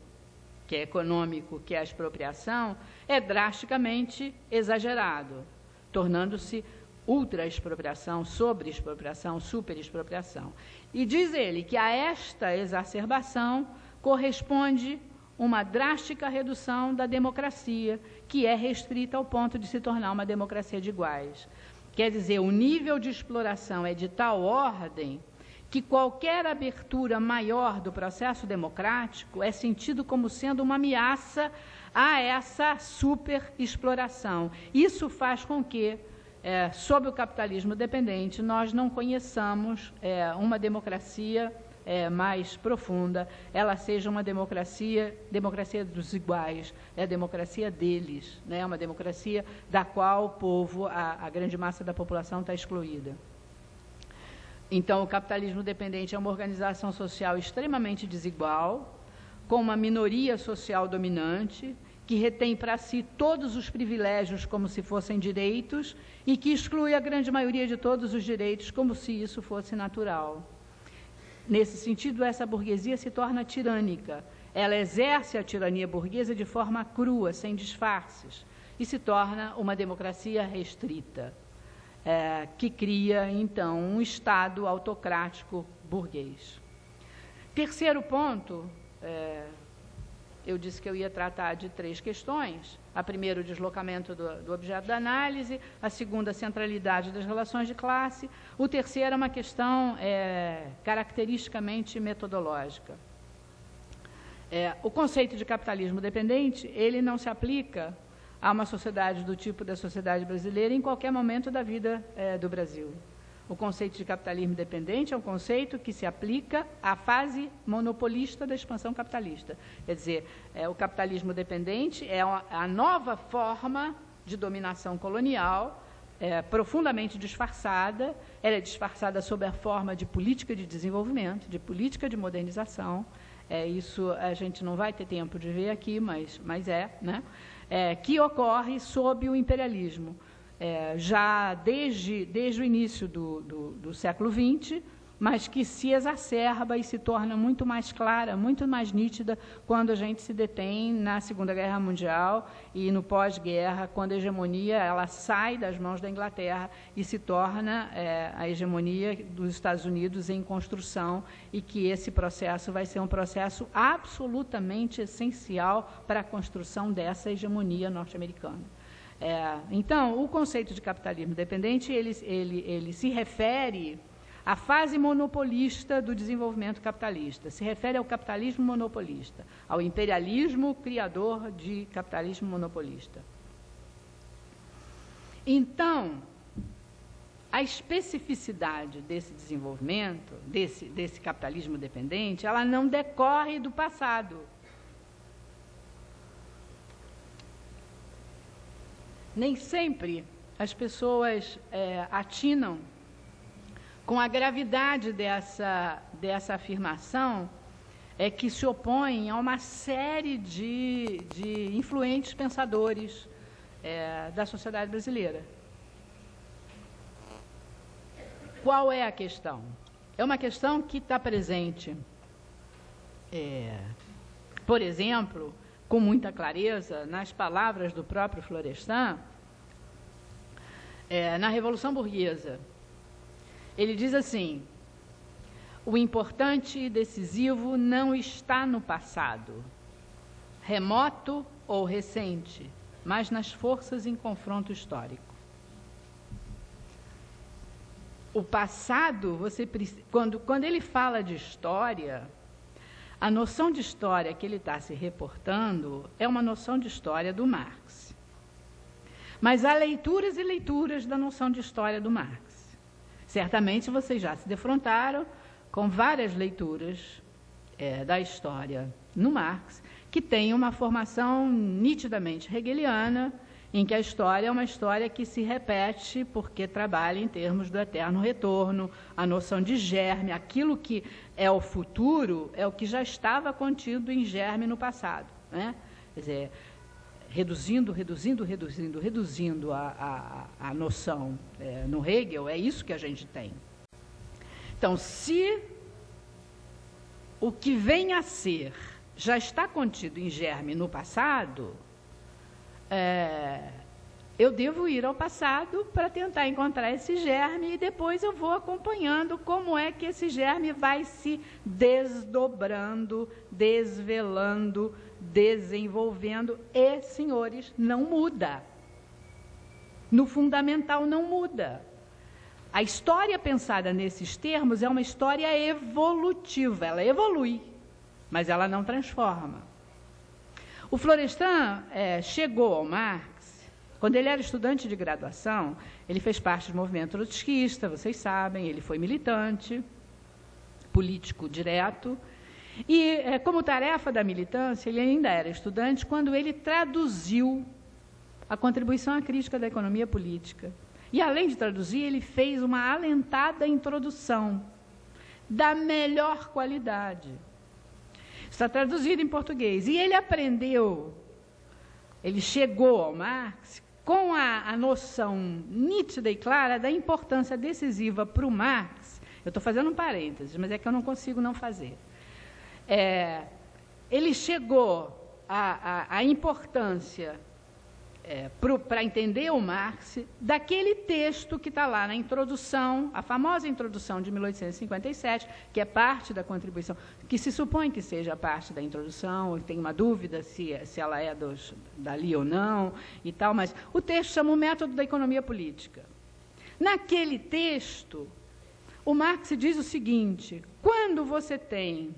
que é econômico, que é a expropriação, é drasticamente exagerado, tornando-se ultra-expropriação, sobre-expropriação, super-expropriação. E diz ele que a esta exacerbação corresponde uma drástica redução da democracia, que é restrita ao ponto de se tornar uma democracia de iguais. Quer dizer, o nível de exploração é de tal ordem que qualquer abertura maior do processo democrático é sentido como sendo uma ameaça a essa superexploração. Isso faz com que, sob o capitalismo dependente, nós não conheçamos uma democracia mais profunda, ela seja uma democracia dos iguais, é a democracia deles, né? Uma democracia da qual o povo, a grande massa da população está excluída. Então, o capitalismo dependente é uma organização social extremamente desigual, com uma minoria social dominante, que retém para si todos os privilégios como se fossem direitos e que exclui a grande maioria de todos os direitos como se isso fosse natural. Nesse sentido, essa burguesia se torna tirânica. Ela exerce a tirania burguesa de forma crua, sem disfarces, e se torna uma democracia restrita, que cria, então, um Estado autocrático burguês. Terceiro ponto, eu disse que eu ia tratar de 3 questões. A primeira, o deslocamento do objeto da análise. A segunda, a centralidade das relações de classe. O terceiro é uma questão caracteristicamente metodológica. O conceito de capitalismo dependente, ele não se aplica a uma sociedade do tipo da sociedade brasileira em qualquer momento da vida do Brasil. O conceito de capitalismo dependente é um conceito que se aplica à fase monopolista da expansão capitalista. Quer dizer, o capitalismo dependente é a nova forma de dominação colonial, profundamente disfarçada. Ela é disfarçada sob a forma de política de desenvolvimento, de política de modernização. Isso a gente não vai ter tempo de ver aqui, mas né? Que ocorre sob o imperialismo. Já desde o início do século XX, mas que se exacerba e se torna muito mais clara, muito mais nítida quando a gente se detém na Segunda Guerra Mundial e no pós-guerra, quando a hegemonia ela sai das mãos da Inglaterra e se torna a hegemonia dos Estados Unidos em construção, e que esse processo vai ser um processo absolutamente essencial para a construção dessa hegemonia norte-americana. Então, o conceito de capitalismo dependente, ele se refere à fase monopolista do desenvolvimento capitalista, se refere ao capitalismo monopolista, ao imperialismo criador de capitalismo monopolista. Então, a especificidade desse desenvolvimento, desse capitalismo dependente, ela não decorre do passado. Nem sempre as pessoas atinam com a gravidade dessa afirmação que se opõe a uma série de influentes pensadores da sociedade brasileira. Qual é a questão? É uma questão que está presente, por exemplo, com muita clareza, nas palavras do próprio Florestan, na Revolução Burguesa. Ele diz assim: o importante e decisivo não está no passado, remoto ou recente, mas nas forças em confronto histórico. O passado, quando ele fala de história, a noção de história que ele está se reportando é uma noção de história do Marx. Mas há leituras e leituras da noção de história do Marx. Certamente vocês já se defrontaram com várias leituras da história no Marx, que tem uma formação nitidamente hegeliana, em que a história é uma história que se repete porque trabalha em termos do eterno retorno, a noção de germe, aquilo que é o futuro é o que já estava contido em germe no passado, né? Quer dizer, reduzindo a noção no Hegel, é isso que a gente tem. Então, se o que vem a ser já está contido em germe no passado, eu devo ir ao passado para tentar encontrar esse germe e depois eu vou acompanhando como é que esse germe vai se desdobrando, desvelando, desenvolvendo e, senhores, não muda. No fundamental não muda. A história pensada nesses termos é uma história evolutiva, ela evolui, mas ela não transforma. O Florestan chegou ao Marx, quando ele era estudante de graduação, ele fez parte do movimento trotskista, vocês sabem, ele foi militante, político direto, e como tarefa da militância, ele ainda era estudante quando ele traduziu a contribuição à crítica da economia política. E, além de traduzir, ele fez uma alentada introdução da melhor qualidade. Está traduzido em português. E ele aprendeu, ele chegou ao Marx com a noção nítida e clara da importância decisiva para o Marx. Eu estou fazendo um parênteses, mas é que eu não consigo não fazer. Ele chegou à importância, para entender o Marx, daquele texto que está lá na introdução, a famosa introdução de 1857, que é parte da contribuição, que se supõe que seja parte da introdução, eu tenho uma dúvida se ela é dali ou não, e tal, mas o texto chama o Método da Economia Política. Naquele texto, o Marx diz o seguinte: quando você tem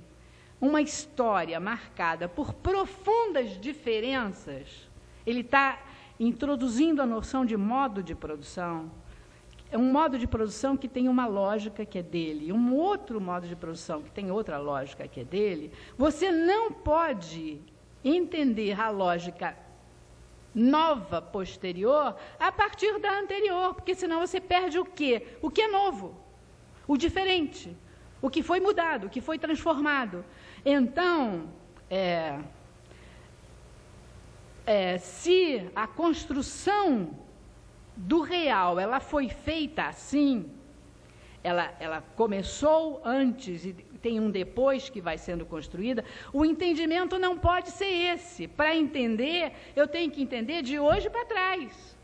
uma história marcada por profundas diferenças, ele está introduzindo a noção de modo de produção. É um modo de produção que tem uma lógica que é dele, um outro modo de produção que tem outra lógica que é dele. Você não pode entender a lógica nova, posterior, a partir da anterior, porque senão você perde o quê? O que é novo, o diferente, o que foi mudado, o que foi transformado. Então, se a construção do real ela foi feita assim, ela começou antes e tem um depois que vai sendo construída, o entendimento não pode ser esse. Para entender, eu tenho que entender de hoje para trás.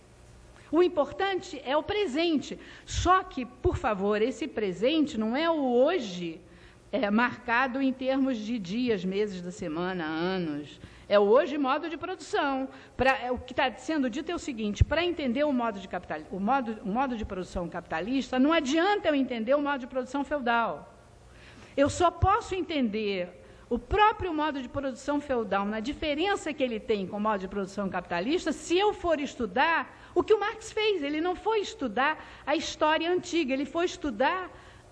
O importante é o presente. Só que, por favor, esse presente não é o hoje marcado em termos de dias, meses da semana, anos. É hoje modo de produção. O que está sendo dito é o seguinte: para entender o modo de produção capitalista, não adianta eu entender o modo de produção feudal. Eu só posso entender o próprio modo de produção feudal, na diferença que ele tem com o modo de produção capitalista, se eu for estudar o que o Marx fez. Ele não foi estudar a história antiga, ele foi estudar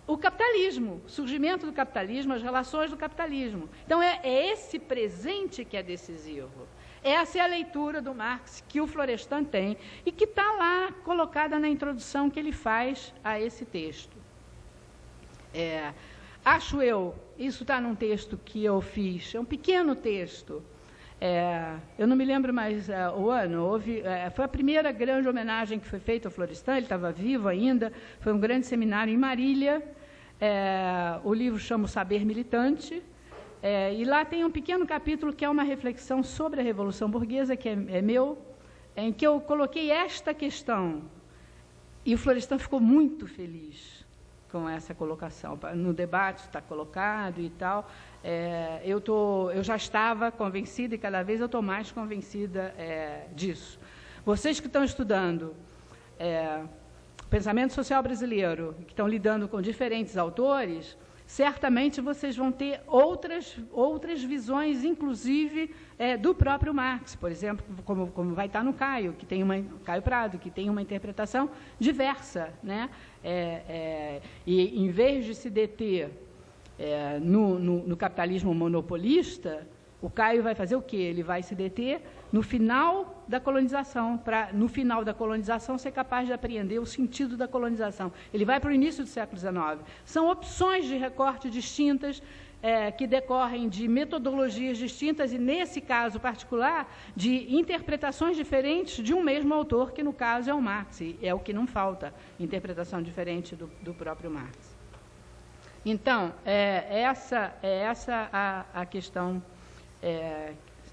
o capitalismo, o surgimento do capitalismo, as relações do capitalismo. Então, é esse presente que é decisivo. Essa é a leitura do Marx que o Florestan tem e que está lá colocada na introdução que ele faz a esse texto. Acho eu, isso está num texto que eu fiz, é um pequeno texto, eu não me lembro mais o ano, foi a primeira grande homenagem que foi feita ao Florestan, ele estava vivo ainda, foi um grande seminário em Marília, o livro chama O Saber Militante, e lá tem um pequeno capítulo que é uma reflexão sobre a Revolução Burguesa, que é meu, em que eu coloquei esta questão, e o Florestan ficou muito feliz com essa colocação. No debate está colocado e tal. Eu já estava convencida e cada vez eu estou mais convencida disso. Vocês que estão estudando pensamento social brasileiro, que estão lidando com diferentes autores, certamente vocês vão ter outras visões, inclusive do próprio Marx, por exemplo, como vai estar no Caio, Caio Prado, que tem uma interpretação diversa, né? E em vez de se deter no capitalismo monopolista, o Caio vai fazer o quê? Ele vai se deter no final da colonização, para, no final da colonização, ser capaz de apreender o sentido da colonização. Ele vai para o início do século XIX. São opções de recorte distintas, que decorrem de metodologias distintas e, nesse caso particular, de interpretações diferentes de um mesmo autor, que, no caso, é o Marx. E é o que não falta, interpretação diferente do próprio Marx. Então, essa a questão...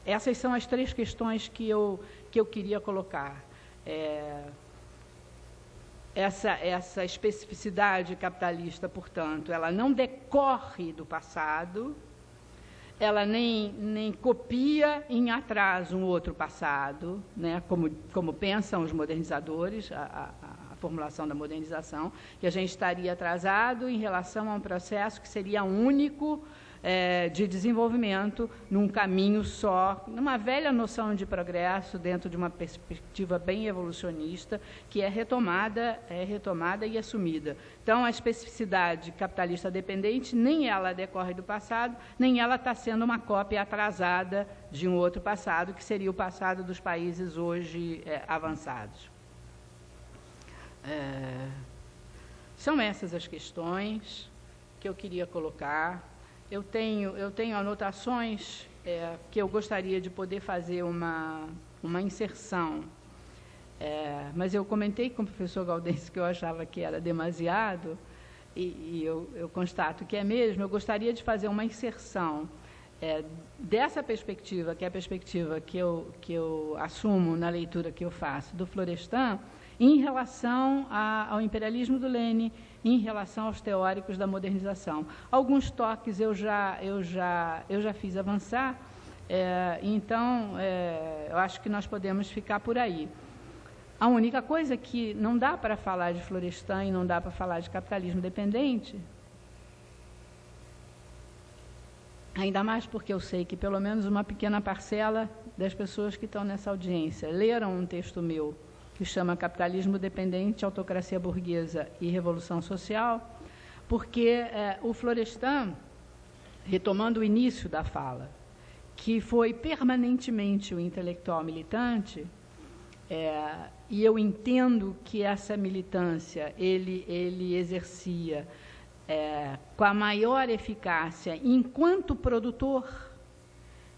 essas são as três questões que eu queria colocar. Essa especificidade capitalista, portanto, ela não decorre do passado, ela nem copia em atraso um outro passado, né, como pensam os modernizadores, a formulação da modernização, que a gente estaria atrasado em relação a um processo que seria único, de desenvolvimento num caminho só, numa velha noção de progresso dentro de uma perspectiva bem evolucionista, que é retomada e assumida. Então, a especificidade capitalista dependente, nem ela decorre do passado, nem ela está sendo uma cópia atrasada de um outro passado, que seria o passado dos países hoje avançados. São essas as questões que eu queria colocar. Eu tenho anotações que eu gostaria de poder fazer uma inserção, mas eu comentei com o professor Gaudêncio que eu achava que era demasiado, e eu constato que é mesmo. Eu gostaria de fazer uma inserção dessa perspectiva, que é a perspectiva que eu assumo na leitura que eu faço do Florestan, em relação ao imperialismo do Lênin, em relação aos teóricos da modernização. Alguns toques eu já fiz avançar, então eu acho que nós podemos ficar por aí. A única coisa que não dá para falar de Florestan e não dá para falar de capitalismo dependente, ainda mais porque eu sei que pelo menos uma pequena parcela das pessoas que estão nessa audiência leram um texto meu, que chama Capitalismo Dependente, Autocracia Burguesa e Revolução Social, porque o Florestan, retomando o início da fala, que foi permanentemente o intelectual militante, e eu entendo que essa militância ele exercia com a maior eficácia enquanto produtor.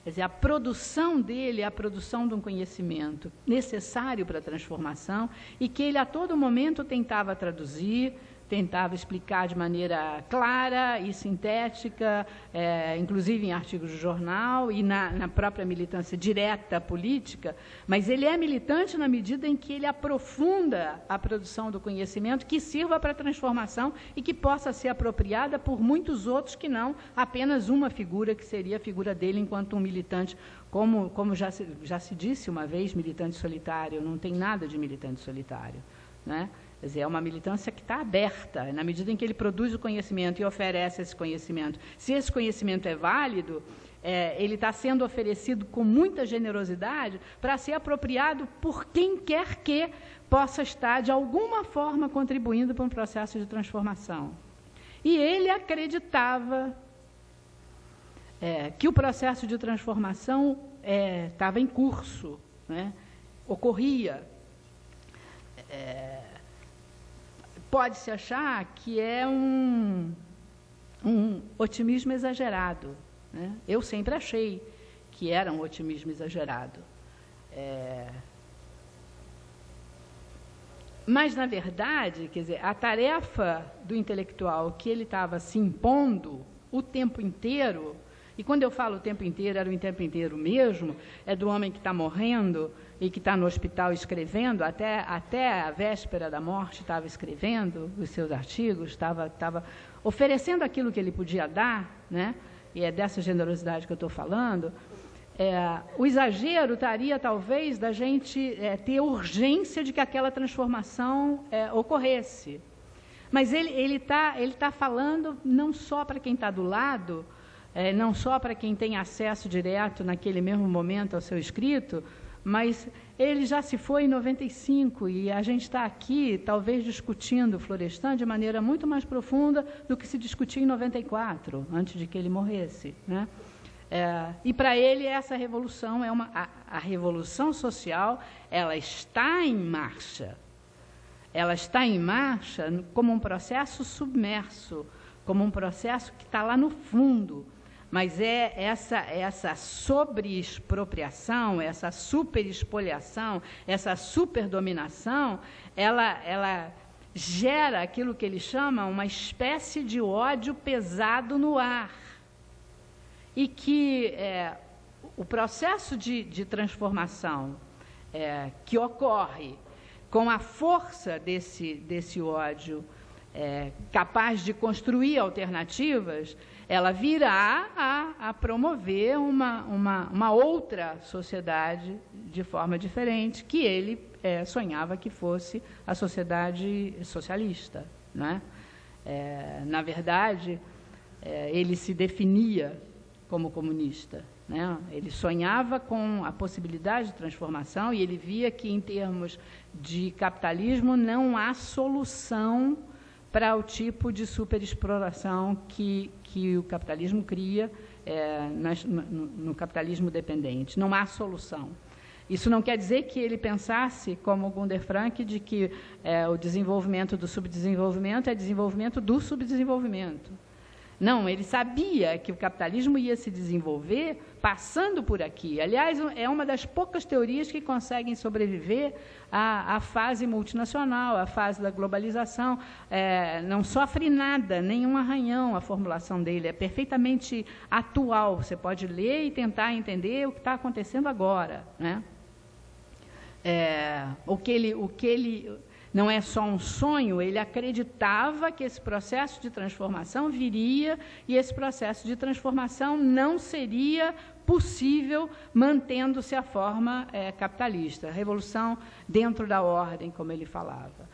Quer dizer, a produção dele é a produção de um conhecimento necessário para a transformação e que ele a todo momento tentava traduzir, tentava explicar de maneira clara e sintética, inclusive em artigos de jornal e na própria militância direta política, mas ele é militante na medida em que ele aprofunda a produção do conhecimento que sirva para a transformação e que possa ser apropriada por muitos outros que não apenas uma figura, que seria a figura dele enquanto um militante, como já se disse uma vez, militante solitário. Não tem nada de militante solitário, né? Quer dizer, é uma militância que está aberta, na medida em que ele produz o conhecimento e oferece esse conhecimento. Se esse conhecimento é válido, ele está sendo oferecido com muita generosidade para ser apropriado por quem quer que possa estar, de alguma forma, contribuindo para um processo de transformação. E ele acreditava que o processo de transformação estava em curso, né? Ocorria. Pode-se achar que é um otimismo exagerado, né? Eu sempre achei que era um otimismo exagerado. Mas, na verdade, quer dizer, a tarefa do intelectual que ele estava se impondo o tempo inteiro, e quando eu falo o tempo inteiro, era o tempo inteiro mesmo, é do homem que está morrendo e que está no hospital escrevendo, até a véspera da morte estava escrevendo os seus artigos, estava oferecendo aquilo que ele podia dar, né? E é dessa generosidade que eu estou falando. O exagero estaria, talvez, da gente ter urgência de que aquela transformação ocorresse. Mas ele tá falando não só para quem está do lado, não só para quem tem acesso direto naquele mesmo momento ao seu escrito, mas ele já se foi em 95 e a gente está aqui, talvez, discutindo Florestan de maneira muito mais profunda do que se discutia em 94, antes de que ele morresse, né? E para ele essa revolução a revolução social, ela está em marcha. Ela está em marcha como um processo submerso, como um processo que está lá no fundo. Mas essa sobreexpropriação, essa superespoliação, essa superdominação, ela gera aquilo que ele chama uma espécie de ódio pesado no ar. E que o processo de transformação que ocorre com a força desse ódio capaz de construir alternativas, ela virá a promover uma outra sociedade de forma diferente, que ele sonhava que fosse a sociedade socialista, né? Na verdade, ele se definia como comunista, né? Ele sonhava com a possibilidade de transformação e ele via que, em termos de capitalismo, não há solução para o tipo de superexploração que o capitalismo cria no capitalismo dependente. Não há solução. Isso não quer dizer que ele pensasse, como Gunder Frank, de que o desenvolvimento do subdesenvolvimento é desenvolvimento do subdesenvolvimento. Não, ele sabia que o capitalismo ia se desenvolver passando por aqui. Aliás, é uma das poucas teorias que conseguem sobreviver à fase multinacional, à fase da globalização. Não sofre nada, nenhum arranhão a formulação dele, é perfeitamente atual. Você pode ler e tentar entender o que está acontecendo agora, né? O que ele não é só um sonho, ele acreditava que esse processo de transformação viria e esse processo de transformação não seria possível mantendo-se a forma capitalista, a revolução dentro da ordem, como ele falava.